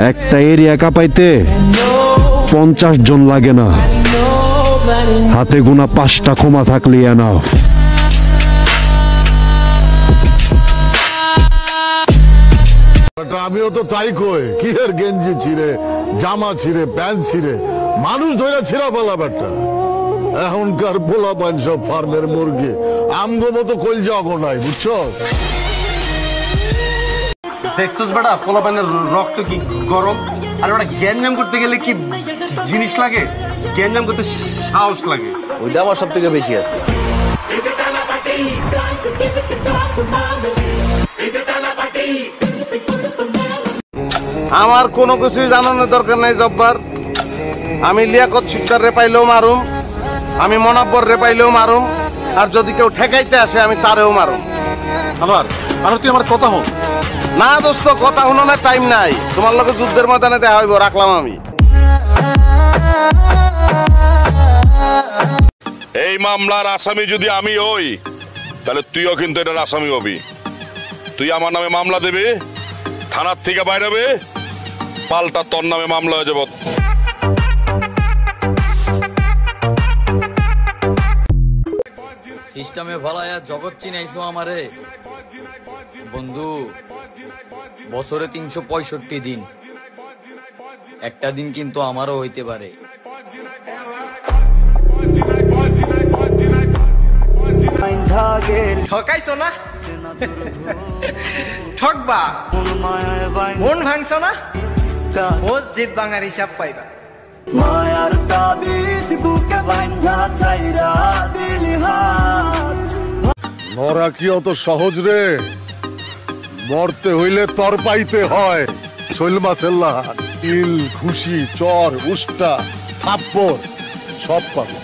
একটা এরিয়া কাঁপাইতে 50 জন লাগে না, হাতে গোনা 5টা ক্ষমা থাকলে এনাফ। আমিও তো তাই কই, কি এর গেঞ্জি ছিঁড়ে, জামা ছিঁড়ে, প্যান্ট ছিঁড়ে, মানুষ ধরে ছিঁড়া ফেলা বেটা। এখনকার পোলাপান সব ফার্মের মুরগি, আমগো মতো কলজা নাই, বুঝছো? দেখছস বেটা পোলাপানের রক্ত কি গরম, আর ওটা গ্যাঞ্জাম করতে গেলে কি জিনিস লাগে, গ্যাঞ্জাম করতে সাহস লাগে, ওইটা আমার সব থেকে বেশি আছে। আমার কোনো কিছুই জানানোর দরকার নাই জব্বার। আমি লিয়াকত শিকদার রে পাইলেও মারুম, আমি মনাব্বর রে পাইলেও মারুম, আর যদি কেউ ঠেকাইতে আসে আমি তারেও মারুম। আর তুই আমার কথা হোক না দোস্ত, কথা শুনানোর টাইম নাই, তোমার লোকের যুদ্ধের ময়দানে দেখা হইব, রাখলাম আমি। এই মামলার আসামি যদি আমি হই, তাহলে তুইও কিন্তু এটার আসামি হবি। তুই আমার নামে মামলা দেবে, থানার থেকে বাইরে হবে, পাল্টা তোর নামে মামলা হয়ে যাব। সিস্টেমে ফলায়া জগৎ চিনাইছো আমারে বন্ধু। বছরে 365 দিন, একটা দিন কিন্তু আমারও হইতে পারে। ঠকাইছো না, ঠকবা, মন ভাঙছো না, মসজিদ ভাঙার হিসাব পাইবা। মরা কি অত সহজ রে? মরতে হইলে তর পাইতে হয়। শৈলমা সেল্লা, ইল, খুশি, চর, উষ্টা, থাপ্পড় সব পাবে।